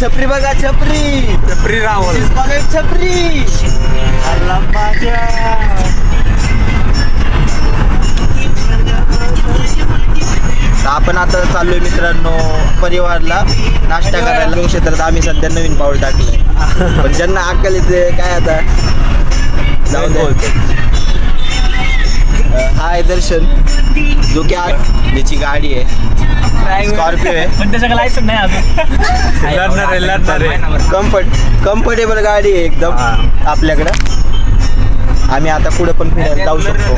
छपरी बघा छपरी छपरी रावल छपरी. आपण आता चाललोय मित्रांनो परिवारला नाश्ता करायला. क्षेत्रात आम्ही सध्या नवीन पाऊल टाकलंय पण ज्यांना अक्कल येते काय आता जाऊ दे. हाय दर्शन जो की आज त्याची गाडी आहे स्कॉर्पिओ आहे पण त्याचं लायसन नाही अजून. कम्फर्टेबल गाडी आहे एकदम आपल्याकडं. आम्ही आता पुढे पण फिरायला जाऊ शकतो.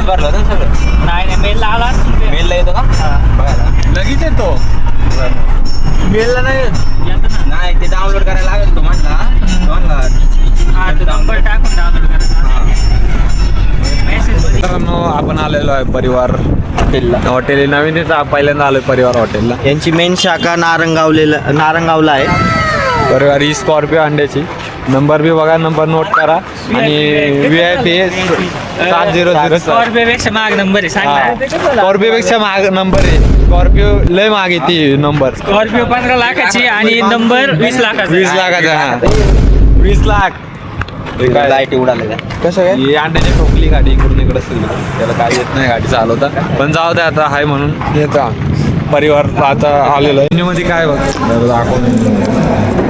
भरलं होतं सगळं. नाही मेलला आला मेलला येतो का लगेच येतो. मेलला नाही ते डाउनलोड करायला लागेल तो म्हणला नंबर टाकून डाउनलोड करायचा. मित्रांनो आपण आलेलो आहे परिवार हॉटेल नवीनच पहिल्यांदा आलोय परिवार हॉटेलला. यांची मेन शाखा नारंगावला आहे. परिवार ही स्कॉर्पिओ अंड्याची. नंबर बी बघा नंबर नोट करा आणि VIP 700. स्कॉर्पिओ पेक्षा महाग नंबर आहे सांग. स्कॉर्पिओ पेक्षा महाग नंबर आहे. स्कॉर्पिओ लय महाग आहे ती नंबर. स्कॉर्पिओ 15 लाखाची आणि नंबर 20 लाखाचा. 20 लाखाचा. 20 लाख लाईट उडाले कसं काय ही अंड्याची ठोकली गाडी इकडून इकडे सगळी. त्याला काय येत नाही गाडी चालवता पण जाऊ दे आता हाय म्हणून येता परिवार आता आलेलो आहे. मेन्यूमध्ये काय बघ दाखवून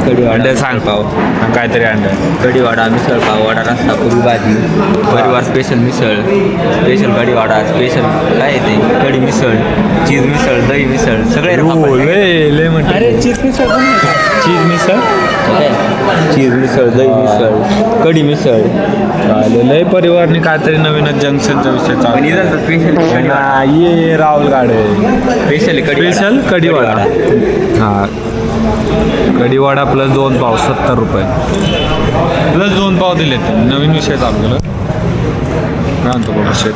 कढी अंडे सांग पाव काहीतरी अंडे कढीवाडा मिसळ पाव वडा रस्सा पुरी भाजी परिवार स्पेशल मिसळ स्पेशल कढीवाडा स्पेशल काय ते कढी मिसळ चीज मिसळ दही मिसळ सगळे लय म्हणते चीज मिसळ चीज मिसळ चीज मिसळ दही मिसळ कढी मिसळ लय परिवारने काहीतरी नवीनच जंक्शनचा विषय चालू. ये राहुल गाडे स्पेशल कढीवाडा. हां कढीवाडा प्लस 2 पाव 70 रुपये प्लस 2 पाव दिले. नवीन विषय चालू केलं म्हणतो बाबा शेत.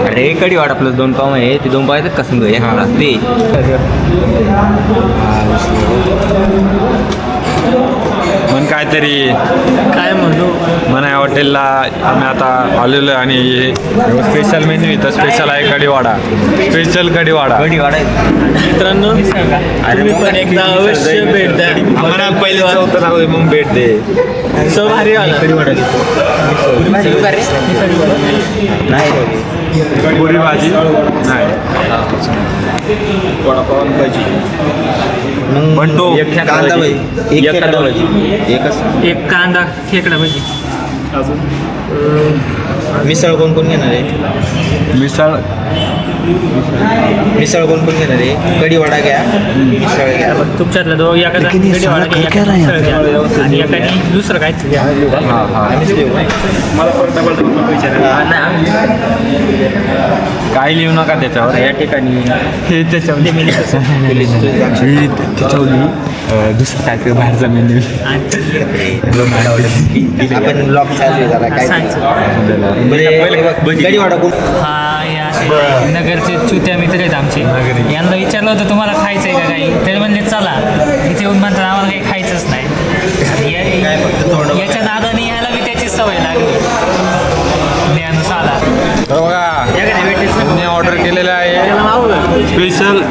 अरे कढीवाडा प्लस 2 पाव आहे ते 2 पाव येतात का समजा ते पण काहीतरी काय म्हणू म्हणा हॉटेलला आम्ही आता आलेलो आहे आणि स्पेशल मेन्यू इथं स्पेशल आहे कढीवाडा. स्पेशल कढीवाडा मित्रांनो तुम्ही पण एकदा अवश्य भेट द्या. आम्हाला पहिले चौथं लागलं मग भेट दे. सो भारी वाला पुरी भाजी नाही वडापाव भाजी पण तो कांदा भाजी एक कांदा खेकडा भाजी. मिसळ कोण कोण घेणार आहे मिसळ कोण कोण घेणार आहे कढीवाडा घ्या मिसळ घ्या. तुमच्यातल्या दोघं एखादा कढीवाडा घ्या, एखादा मिसळ घ्या आणि एकाने दुसरं काहीच घ्या. आम्हीच घेऊ काही लिहू नका त्याच्यावर. या ठिकाणी हे त्याच्यावर दुसरं काय बाहेरचा मेन्यू आपण ब्लॉग चालू आहे जरा काय कढीवाडा कोण हा हे असे नगरचे चुत्या मित्र आहेत आमचे. यांना विचारलं होतं तुम्हाला खायचं आहे का काही तरी म्हणले चला इथे येऊन म्हणतात आम्हाला काही खायचंच नाही. याच्या नादाने यायला मी त्याची सवय लागली. ज्ञानशाला बघा ऑर्डर केलेलं आहे स्पेशल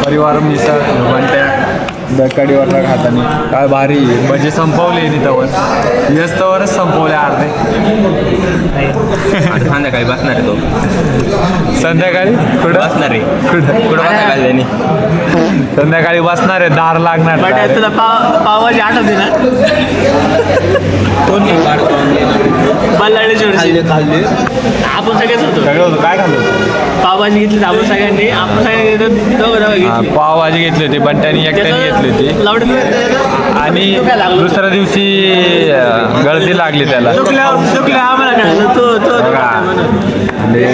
परिवार मिसळ म्हणत्या कढीवाडा खाताना काय भारी भजी संपवले नितावर यस्तवरच संपवले अर्धे. संध्याकाळी बसणार आहे तो संध्याकाळी कुठं बसणार आहे कुठं बसायला त्यांनी संध्याकाळी बसणार आहे दार लागणार. तुला पावभाजी आठवते ना खाल्ले आपण सगळेच होतो. सगळं होतं काय खाल्लं पावभाजी घेतली आपण सगळ्यांनी दोघं घेतली. पावभाजी घेतली होती बंट्यानी एकट्याने घेतली होती आणि दुसऱ्या दिवशी गळती लागली त्याला.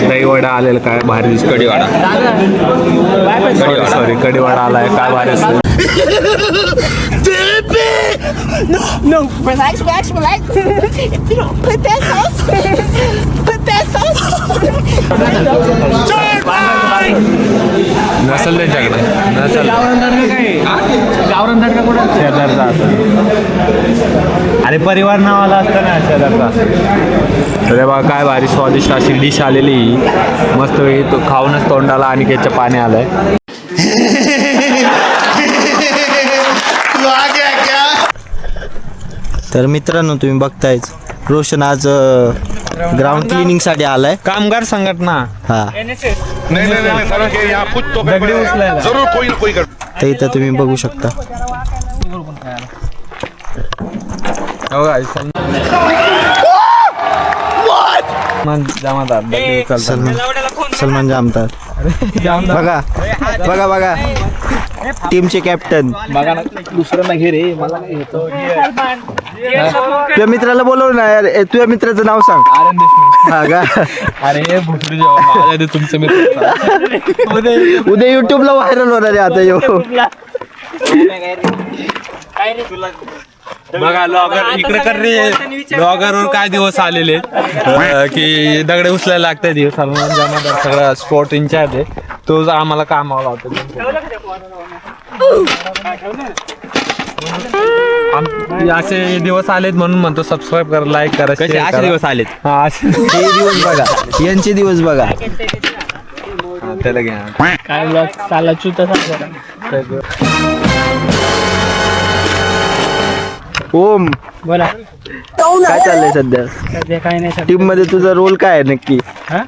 दही वडा आलेला काय भारी कढीवाडा सॉरी कढीवाडा आलाय काय भारी असतो. No, relax. If you don't put that sauce. नसल त्यांच्याकडे नसल गावरान तडका कुठं शेजारचा अरे परिवार नावाला असतं ना शेजारचा. अरे बा काय भारी स्वादिष्ट अशी डिश आलेली मस्त वेळी तो खाऊनच तोंडाला आणि त्याचं पाणी आलंय. तर मित्रांनो तुम्ही बघतायच रोशन आज ग्राउंड क्लिनिंग साठी आलाय. कामगार संघटना हा दगडी उचलायला. तर इथं तुम्ही बघू शकता. हो काय जमादार दगडी उचलतात. सलमान जामदार बघा बघा बघा टीमचे कॅप्टन. दुसऱ्यांना घे रे मला नाही येतो. तुझ्या मित्राला बोलव ना यार. तुझ्या मित्राचं नाव सांग. आनंद देशमुख. हा का अरे भुसडी जेव्हा तुमचं मित्र उद्या युट्यूबला व्हायरल होणार आहे आता यो. बघा लॉगर इकडे कर रे. लॉगरवर काय दिवस आलेले की दगडे उचलायला लागतात. दिवस सलमान जमादार सगळा स्पोर्ट इंचार्ज आहे. तो आम्हाला कामाला लावतो. असे दिवस आलेत म्हणून म्हणतो सबस्क्राईब करा, लाईक करा, असे दिवस आलेत. हा असे हे दिवस बघा यांचे दिवस बघा. त्याला घ्या. काय ब्लॉग चालला चुता सांग. ओम बोला काय चाललंय सध्या सध्या काय नाही. टीम मध्ये तुझा रोल काय आहे नक्की. हा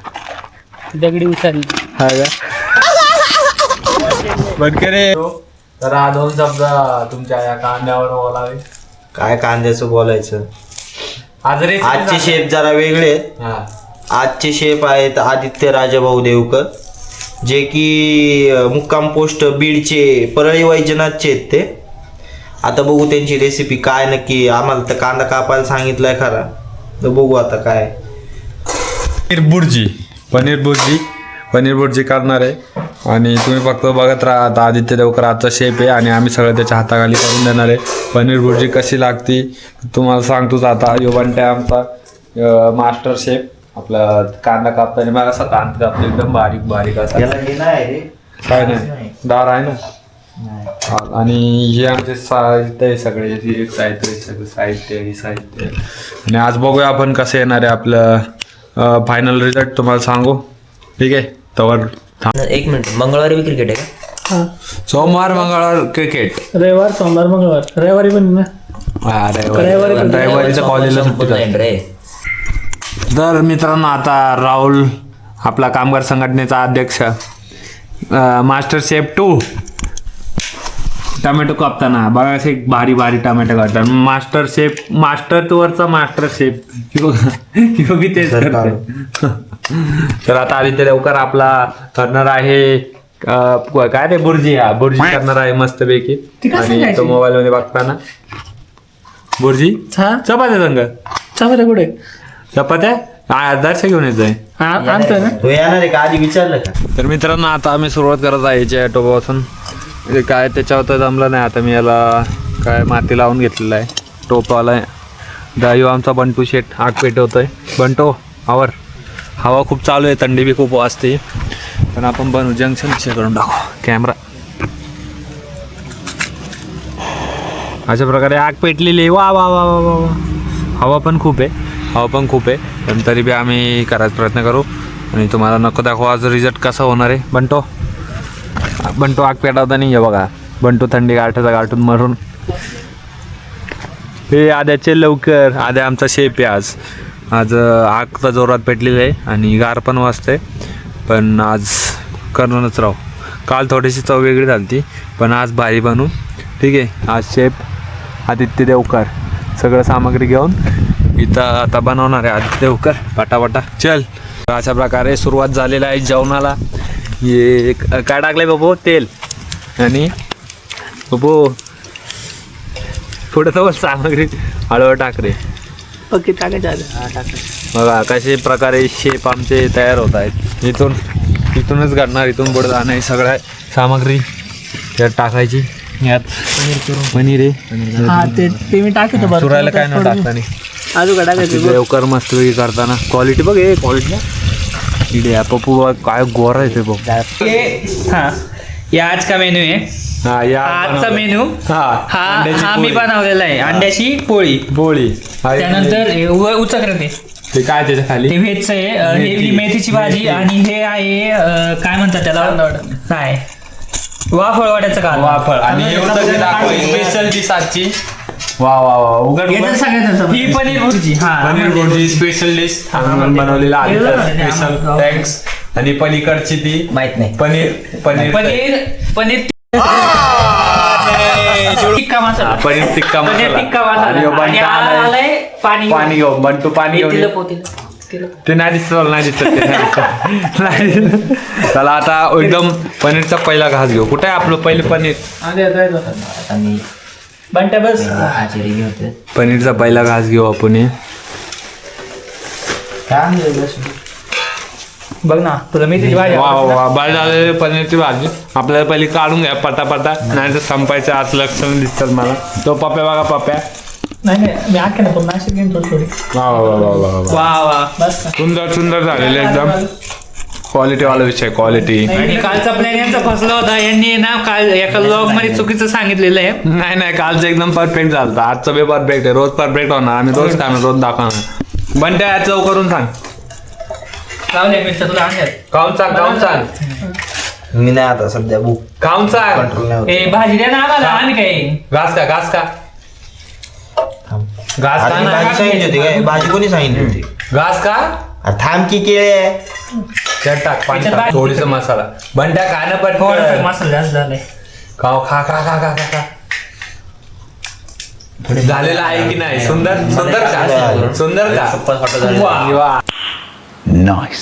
दगडी उचलली. हा का बनकरे. तर हा 2 शब्द तुमच्या या कांद्यावर बोलावे. काय कांद्याचं बोलायचं. आज रे आजचे शेफ जरा वेगळे आहेत. आजचे शेफ आहेत आदित्य राजाभाऊ देवकर जे की मुक्काम पोस्ट बीडचे परळी वैजनाथचे आहेत ते. आता बघू त्यांची रेसिपी काय नक्की. आम्हाला तर कांदा कापायला सांगितलाय खरा तर बघू आता काय. पनीर बुर्जी करणार आहे आणि तुम्ही फक्त बघत राहा. आता आदित्य देवकर आजचा शेफ आहे आणि आम्ही सगळं त्याच्या हाताखाली करून देणार आहे. पनीर बुर्जी कशी लागती तुम्हाला सांगतोच आता. यो बंट्या आमचा मास्टर शेफ. आपला कांदा कापताना मला असा कांदा कापतो एकदम बारीक बारीक असा. काय नाही दार आहे ना. आणि हे आमचे साहित्य आहे सगळे. एक साहित्य सगळं साहित्य हे साहित्य. आणि आज बघूया आपण कसं येणार आहे आपलं फायनल रिझल्ट तुम्हाला सांगू. ठीक आहे तवर 1 मिनिट. मंगळवारी क्रिकेट आहे का? सोमवार मंगळवार क्रिकेट. रविवार सोमवार मंगळवार रविवारी पण ना. हा रविवारीचं कॉलेजला सुट्टी जाईन रे. तर मित्रांनो आता राहुल आपला कामगार संघटनेचा अध्यक्ष मास्टर शेफ 2 टमॅटो कापताना बघा असे भारी भारी टमॅटो काढतात. मास्टर शेफ मास्टर वरचा मास्टर शेफ योगी तेच करतो. तर आता आदित्य देवकर आपला करणार आहे काय रे बुर्जी. हा बुर्जी करणार आहे मस्तपैकी. आणि तो मोबाईल मध्ये बघताना बुर्जी चपात्या संग. चपात्या कुठे. चपात्या दर्शक घेऊन येत जाय. आणतोय ना. तो येणार आहे का आधी विचारलं का. तर मित्रांनो आता आम्ही सुरुवात करत आहे याच्या टोपापासून. काय त्याच्यावर तर जमलं नाही. आता मी याला काय माती लावून घेतलेलं आहे टोपाला. दायू आमचा बंटू शेट आग पेटवतोय. बंटो आवर. हवा खूप चालू आहे. थंडी बी खूप वाजते. पण आपण बनवू जंक्शन करून टाकू कॅमेरा. अशा प्रकारे आग पेटलेली आहे. वा वा वा वा वा. हवा पण खूप आहे पण तरी बी आम्ही करायचा प्रयत्न करू आणि तुम्हाला नको दाखवा आज रिझल्ट कसा होणार आहे. बंटो आग पेटवता नाही आहे बघा. बंटू थंडी गाठाचा गाठून मरून. हे आद्याचे लवकर. आद्या आमचा शेप आहे आज आग तर जोरात पेटलेली आहे आणि गार पण वाजते. पण आज करूनच राहू. काल थोडीशी चव वेगळी झाली ती पण आज भारी बनवू. ठीक आहे. आज शेफ आदित्य देवकर सगळं सामग्री घेऊन इथं आता बनवणार आहे आदित्य देवकर पटापटा. चल अशा प्रकारे सुरुवात झालेला आहे जेवणाला. हे काय टाकलंय बाबू तेल आणि बाबू पुढे तर सामग्री हळूहळू टाक रे. ओके टाकायचं. बघा कशा प्रकारे शेप आमचे तयार होत आहेत. इथूनच घडणार. इथून पुढे जाणार सगळ्या सामग्री त्यात टाकायची. यात पनीर आहे. ते मी टाकतो. चुरायला काय न टाकताना अजून टाकायचं. देवकर मस्त वेगळी करताना क्वालिटी बघ. हे क्वालिटी इडे पप्पू काय गोरा आहे ते बघ. हाँ ये आज का मेन्यू है. हा या आजचा मेनू हा हा अंड्याची हा मी पोळी. बनवलेला आहे अंड्याची पोळी पोळी हा, त्यानंतर उचकरते ते काय त्याच्या खाली ते व्हेजचं आहे ही मेथीची भाजी आणि हे आहे काय म्हणतात त्याला नाही वाफळवाड्याचं काल वाफळ आणि स्पेशल डिश आजची वा वा वा उघड ही पनीर भुर्जी पनीर भुर्जी स्पेशल डिश बनवलेला आहे स्पेशल थँक्स आणि पलीकडची ती माहित नाही पनीर पनीर पनीर पनीर टिक्का मसाला पनीर टिक्का पनीर मसाला टिक्का आणि मसाला आणि बंटा हा आलाय. आलाय पाणी घेऊन बंटू पाणी घेऊन ये. ते नाही दिसत नाही दिसत ते नाही दिसत. चला आता एकदम पनीरचा पहिला घास घेऊ कुठे आहे आपलं पहिलं पनीर आणि बंटा बस आचारी घेते पनीरचा पहिला घास घेऊ आपण हे. बघ ना तुला मेथीची भाजी वा आवडते ना? वा बाय झालेली पनीरची भाजी आपल्याला पहिली काढून घ्या पटापटा नाही तर संपायचं आज लक्षण दिसतात मला तो पप्या बघा पप्या नाही मी आखे ना पण नाशिक घेऊन थोडी वा वा वा वा वा वा. वा वा बस का? सुंदर सुंदर झालेले एकदम क्वालिटी वाला विषय क्वालिटी आणि कालचा प्लॅन यांचा फसला होता यांनी ना काल एका ब्लॉग मध्ये चुकीचं सांगितलेलं आहे नाही नाही कालचं एकदम परफेक्ट झालं आजचं बी परफेक्ट आहे रोज परफेक्ट होणार आम्ही रोज खाणार रोज दाखवणार बंट्या याचं चव करून सांग लावले मिस्टर तुला आणलं खाऊन सांग मी नाही आता सध्या बुक खाऊन सांग कंट्रोल नाही होत. ए भाजी द्या ना आम्हाला आणि काय घास का घास का घास का आधी ना? भाजी सांगितली होती काय भाजी कोणी सांगितली होती घास का अरे थांब की केळे त्यात टाक पाणी त्याच्यात टाक, काय? थोडीसा मसाला बंट्या खाणं थोडासा पटकन मसाला जास्त झालाय खाऊ खा खा खा खा खा खा झालेलं आहे की नाही सुंदर सुंदर का सुंदर का वा Nice.